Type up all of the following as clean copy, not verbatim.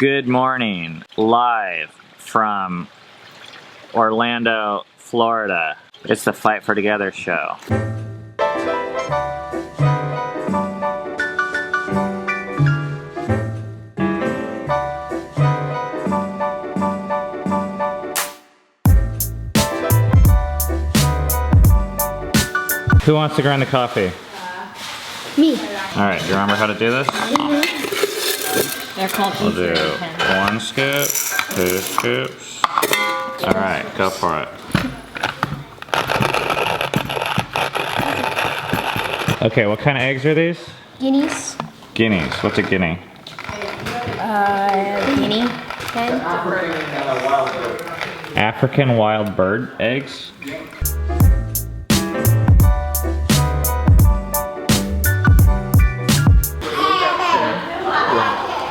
Good morning, live from Orlando, Florida. It's the Fight for Together show. Who wants to grind the coffee? Me. All right, do you remember how to do this? They're called We'll do 1 scoop, 2 scoops. All right, go for it. Okay, what kind of eggs are these? Guineas. Guineas. What's a guinea? Guinea hen. African wild bird eggs?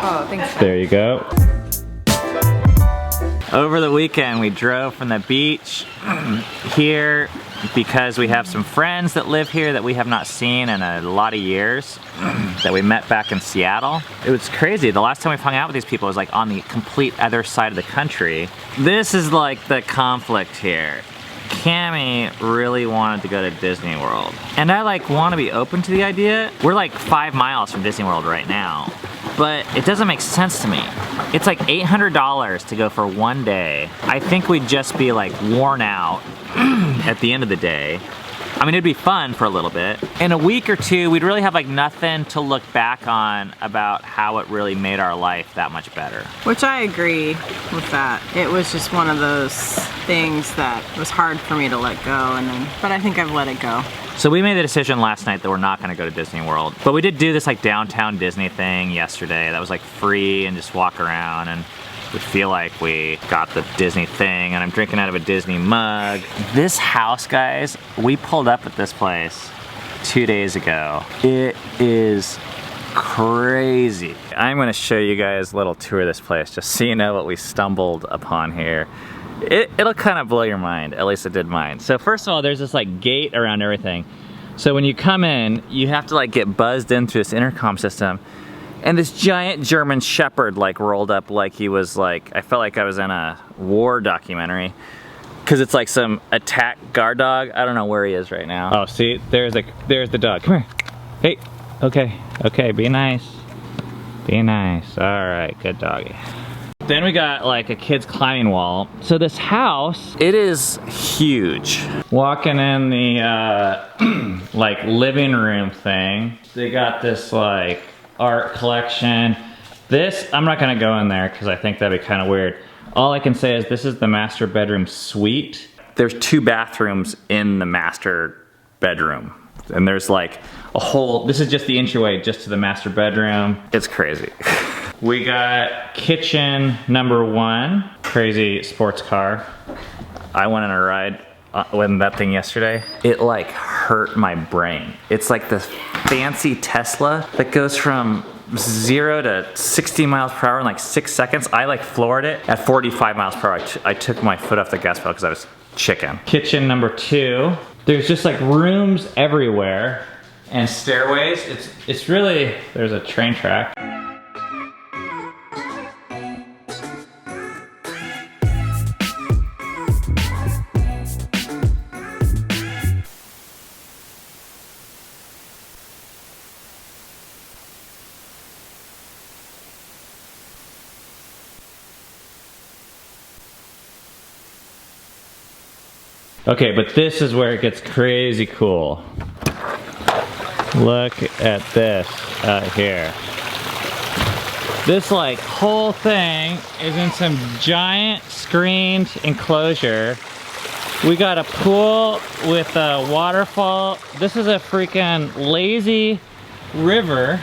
Oh, thanks. There you go. Over the weekend, we drove from the beach here because we have some friends that live here that we have not seen in a lot of years that we met back in Seattle. It was crazy. The last time we hung out with these people was like on the complete other side of the country. This is like the conflict here. Cammie really wanted to go to Disney World. And I like want to be open to the idea. We're like 5 miles from Disney World right now. But it doesn't make sense to me. It's like $800 to go for 1 day. I think we'd just be like worn out at the end of the day. I mean, it'd be fun for a little bit. In a week or two, we'd really have like nothing to look back on about how it really made our life that much better. Which I agree with that. It was just one of those things that was hard for me to let go, but I think I've let it go. So we made the decision last night that we're not gonna go to Disney World. But we did do this like downtown Disney thing yesterday that was like free and just walk around, and we feel like we got the Disney thing, and I'm drinking out of a Disney mug. This house, guys, we pulled up at this place 2 days ago. It is crazy. I'm gonna show you guys a little tour of this place just so you know what we stumbled upon here. It'll kind of blow your mind, at least it did mine. So first of all, there's this like gate around everything. So when you come in, you have to like get buzzed in through this intercom system. And this giant German Shepherd like rolled up like he was like, I felt like I was in a war documentary. Cause it's like some attack guard dog. I don't know where he is right now. Oh, see, there's the dog. Come here. Hey, okay, be nice. Be nice, all right, good doggy. Then we got like a kid's climbing wall. So this house, it is huge. Walking in the like living room thing, they got this like art collection. This, I'm not gonna go in there because I think that'd be kind of weird. All I can say is this is the master bedroom suite. There's 2 bathrooms in the master bedroom. And there's like a whole, this is just the entryway just to the master bedroom. It's crazy. We got kitchen number 1, crazy sports car. I went on a ride with that thing yesterday. It like hurt my brain. It's like this fancy Tesla that goes from 0 to 60 miles per hour in like 6 seconds. I like floored it at 45 miles per hour. I took my foot off the gas pedal because I was chicken. Kitchen number 2. There's just like rooms everywhere and stairways. It's really, there's a train track. Okay, but this is where it gets crazy cool. Look at this out here. This like whole thing is in some giant screened enclosure. We got a pool with a waterfall. This is a freaking lazy river.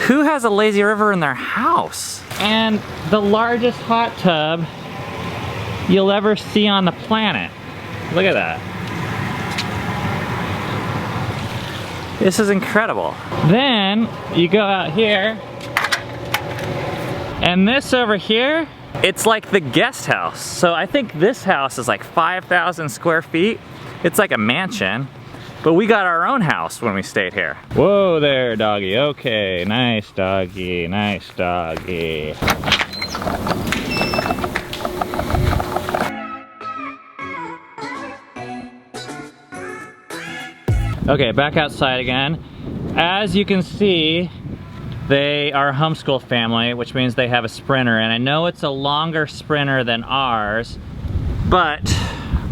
Who has a lazy river in their house? And the largest hot tub you'll ever see on the planet. Look at that. This is incredible. Then you go out here, and this over here, it's like the guest house. So I think this house is like 5,000 square feet. It's like a mansion, but we got our own house when we stayed here. Whoa there, doggy. Okay, nice doggy, nice doggy. Okay, back outside again. As you can see, they are a homeschool family, which means they have a Sprinter, and I know it's a longer Sprinter than ours, but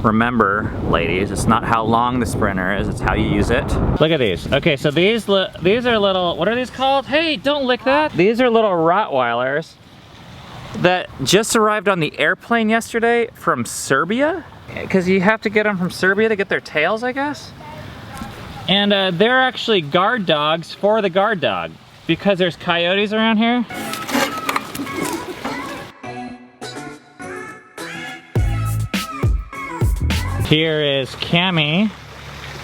remember, ladies, it's not how long the Sprinter is, it's how you use it. Look at these. Okay, so these are little, what are these called? Hey, don't lick that. These are little Rottweilers that just arrived on the airplane yesterday from Serbia, because you have to get them from Serbia to get their tails, I guess. And they're actually guard dogs for the guard dog, because there's coyotes around here. Here is Cammie,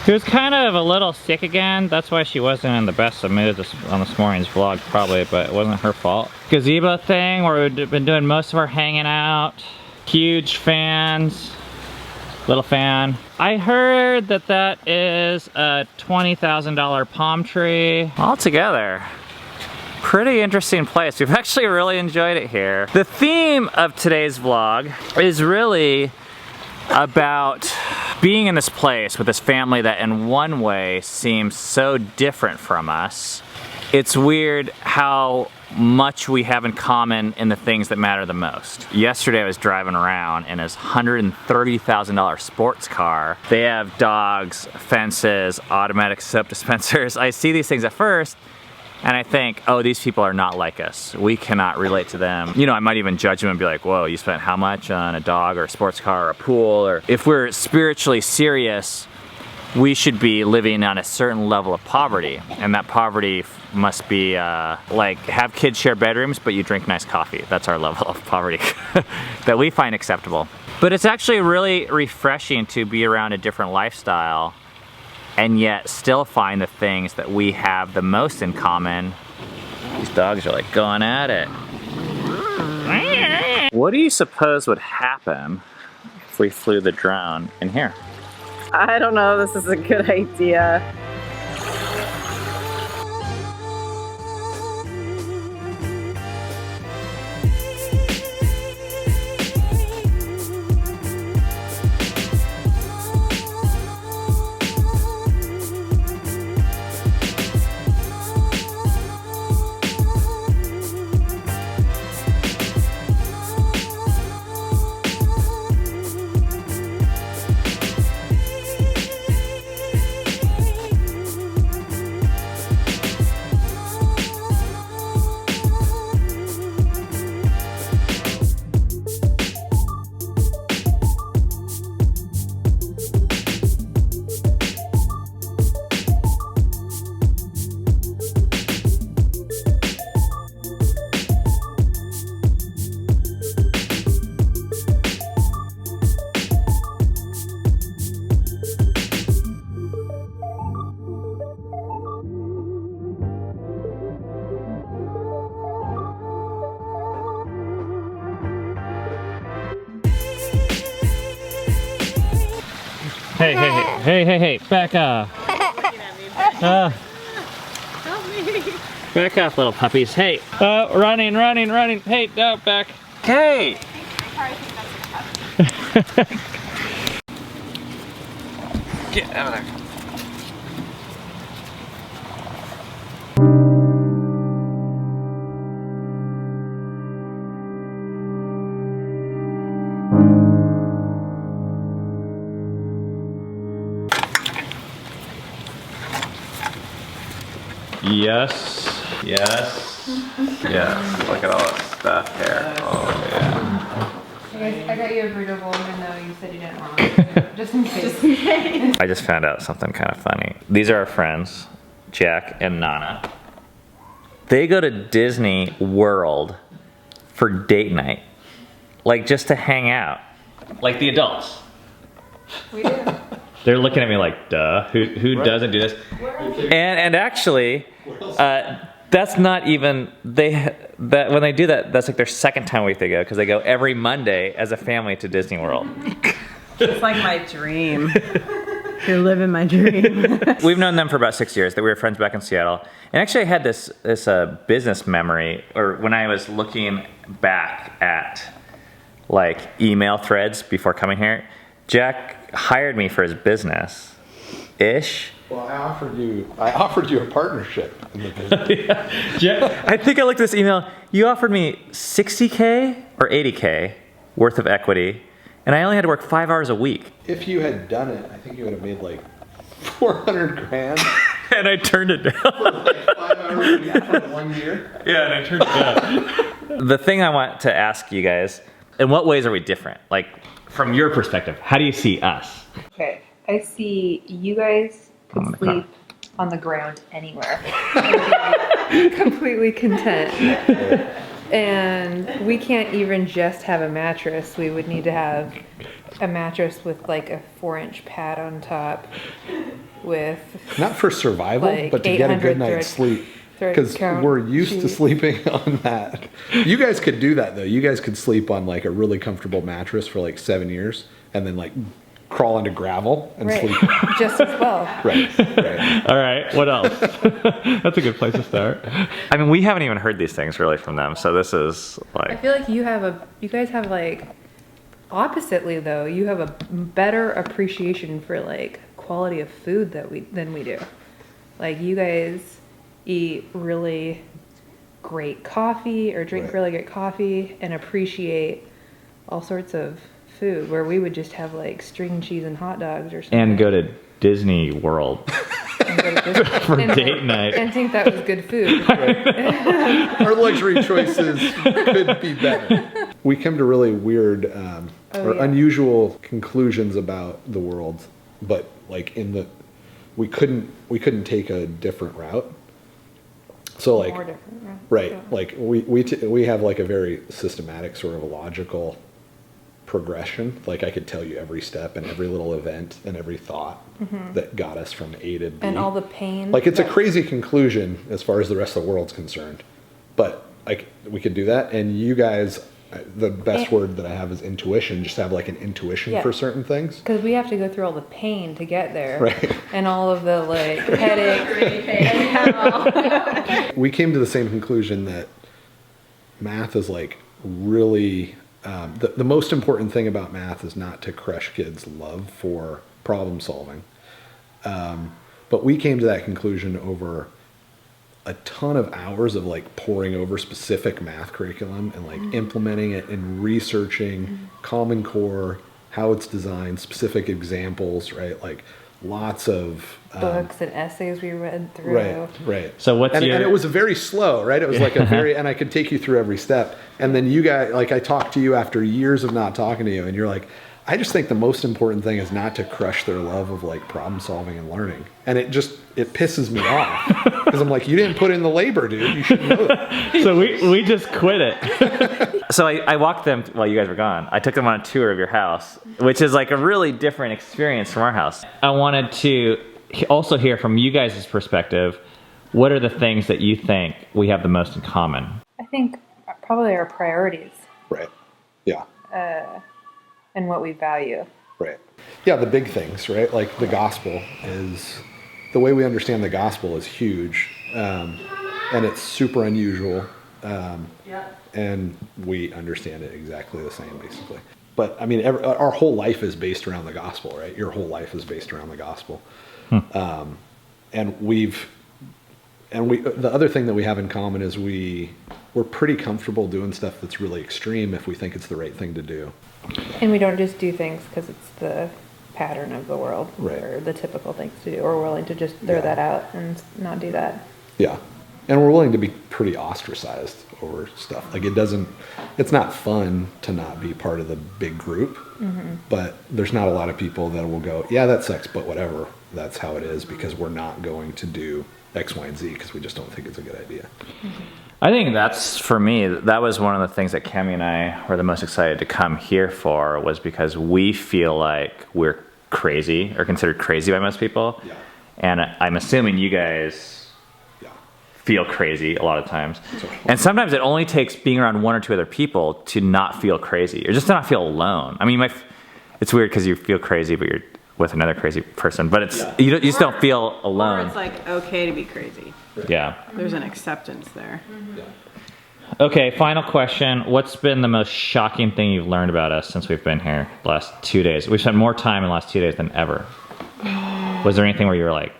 who's kind of a little sick again. That's why she wasn't in the best of moods on this morning's vlog, probably, but it wasn't her fault. Gazebo thing where we've been doing most of our hanging out. Huge fans. Little fan. I heard that that is a $20,000 palm tree. Altogether, pretty interesting place. We've actually really enjoyed it here. The theme of today's vlog is really about being in this place with this family that in one way seems so different from us. It's weird how much we have in common in the things that matter the most. Yesterday I was driving around in his $130,000 sports car. They have dogs, fences, automatic soap dispensers. I see these things at first and I think, oh, these people are not like us. We cannot relate to them. You know, I might even judge them and be like, whoa, you spent how much on a dog or a sports car or a pool? Or if we're spiritually serious, we should be living on a certain level of poverty. And that poverty must be like have kids share bedrooms, but you drink nice coffee. That's our level of poverty that we find acceptable. But it's actually really refreshing to be around a different lifestyle and yet still find the things that we have the most in common. These dogs are like going at it. What do you suppose would happen if we flew the drone in here? I don't know, this is a good idea. Hey, back off. Back off, little puppies. Hey, running. Hey, no, back. Hey! Get out of there. Yes. Look at all that stuff here. Oh, yeah. I got you a burrito bowl even though you said you didn't want it. Just in case. I just found out something kind of funny. These are our friends, Jack and Nana. They go to Disney World for date night. Like just to hang out. Like the adults. We do. They're looking at me like, duh, who doesn't do this? And actually, that's not even, when they do that, that's like their second time a week they go, because they go every Monday as a family to Disney World. It's like my dream. You're living my dream. We've known them for about 6 years. That we were friends back in Seattle. And actually I had this business memory, or when I was looking back at like email threads before coming here, Jack hired me for his business ish. Well, I offered you a partnership in the business. Yeah. I think I looked at this email. You offered me $60K or $80K worth of equity, and I only had to work 5 hours a week. If you had done it, I think you would have made like 400 grand. And I turned it down. For like 5 hours a week for 1 year. Yeah, and I turned it down. The thing I want to ask you guys, in what ways are we different? Like, from your perspective, how do you see us? Okay, I see you guys could sleep on the ground anywhere. Completely content. And we can't even just have a mattress. We would need to have a mattress with like a 4-inch pad on top with Not for survival, like but to get a good 800 night's sleep. thread Because count we're used to sheet. sleeping on that. You guys could do that though. You guys could sleep on like a really comfortable mattress for like 7 years and then like crawl into gravel and Right. sleep. Just as well. Right. All right, what else? That's a good place to start. I mean, we haven't even heard these things really from them, so this is I like... feel like you guys have like, oppositely though, you have a better appreciation for like quality of food than we do. Like you guys eat really great coffee or drink Right. really great coffee and appreciate all sorts of food, where we would just have like string cheese and hot dogs or something. And go to Disney World. And go to Disney- For and- date night. And think that was good food. Our luxury choices could be better. We come to really weird or yeah. unusual conclusions about the world, but like we couldn't take a different route. So like More different, yeah. right, Yeah. like we have like a very systematic sort of logical progression. Like I could tell you every step and every little event and every thought that got us from A to B. And all the pain. Like it's a that- crazy conclusion as far as the rest of the world's concerned, but like we could do that. And you guys, the best word that I have is intuition. Just have like an intuition Yeah. for certain things. Because we have to go through all the pain to get there. Right. And all of the like headaches. We came to the same conclusion that math is like really the most important thing about math is not to crush kids' love for problem solving. But we came to that conclusion over a ton of hours of like poring over specific math curriculum and like implementing it and researching Common Core, how it's designed, specific examples, right? Like lots of Books and essays we read through. right. So what's and your... it was very slow, right? It was like a very, and I could take you through every step. And then you guys, like I talked to you after years of not talking to you, and you're like, I just think the most important thing is not to crush their love of like problem solving and learning. And it pisses me off because I'm like, you didn't put in the labor, dude. You should know that. So we just quit it. So I walked them while you guys were gone. I took them on a tour of your house, which is like a really different experience from our house. I wanted to also hear from you guys' perspective, what are the things that you think we have the most in common? I think probably our priorities Right. Yeah. and what we value. Right. Yeah, the big things, right? Like the gospel is, the way we understand the gospel is huge. And it's super unusual. And we understand it exactly the same, basically. But I mean, our whole life is based around the gospel, right? Your whole life is based around the gospel. And the other thing that we have in common is we're pretty comfortable doing stuff that's really extreme if we think it's the right thing to do. And we don't just do things because it's the pattern of the world Right. or the typical things to do. We're willing to just throw Yeah. that out and not do that. Yeah. And we're willing to be pretty ostracized over stuff. Like it's not fun to not be part of the big group, but there's not a lot of people that will go, yeah, that sucks, but whatever. That's how it is because we're not going to do X, Y, and Z because we just don't think it's a good idea. I think that's, for me, that was one of the things that Cami and I were the most excited to come here for, was because we feel like we're crazy or considered crazy by most people. Yeah. And I'm assuming you guys Yeah. feel crazy a lot of times. And sometimes it only takes being around one or two other people to not feel crazy or just to not feel alone. I mean, it's weird because you feel crazy, but you're with another crazy person, but it's you just don't feel Or alone. it's like okay to be crazy. Yeah. There's an acceptance there. Okay, final question. What's been the most shocking thing you've learned about us since we've been here the last 2 days? We've spent more time in the last 2 days than ever. Was there anything where you were like,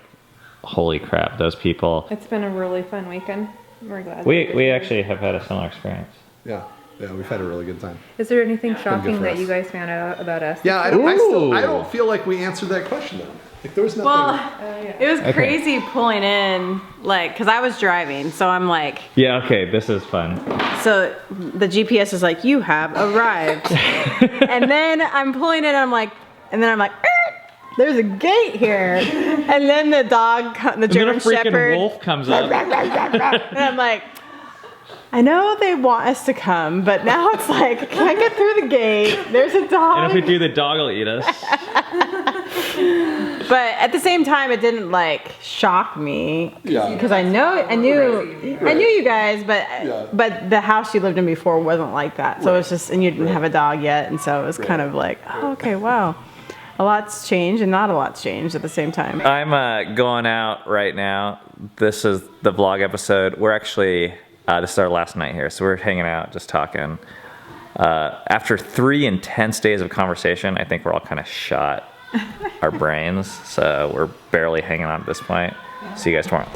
holy crap, those people? It's been a really fun weekend. We're glad. We actually have had a similar experience. Yeah, we've had a really good time. Is there anything good shocking for that us. you guys found out about us? Yeah, I don't feel like we answered that question though. Like there was nothing. Well, it was crazy pulling in, like, because I was driving, so I'm like, Yeah, okay, this is fun. so the GPS is like, you have arrived. And then I'm pulling in, I'm like, there's a gate here. And then the dog, the German Shepherd, wolf comes up. and I'm like, I know they want us to come, but now it's like, can I get through the gate? There's a dog. And if we do, the dog will eat us. But at the same time, it didn't like shock me. Yeah. Because I knew you guys, but the house you lived in before wasn't like that. So it was just, and you didn't have a dog yet, and so it was kind of like, oh, okay, wow, a lot's changed and not a lot's changed at the same time. I'm going out right now. This is the vlog episode. We're actually, this is our last night here, so we're hanging out, just talking. After 3 intense days of conversation, I think we're all kind of shot our brains, so we're barely hanging on at this point. See you guys tomorrow.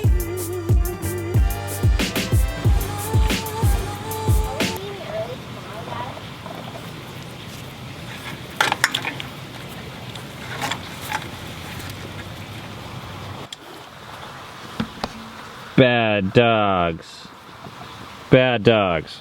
Bad dogs. Bad dogs.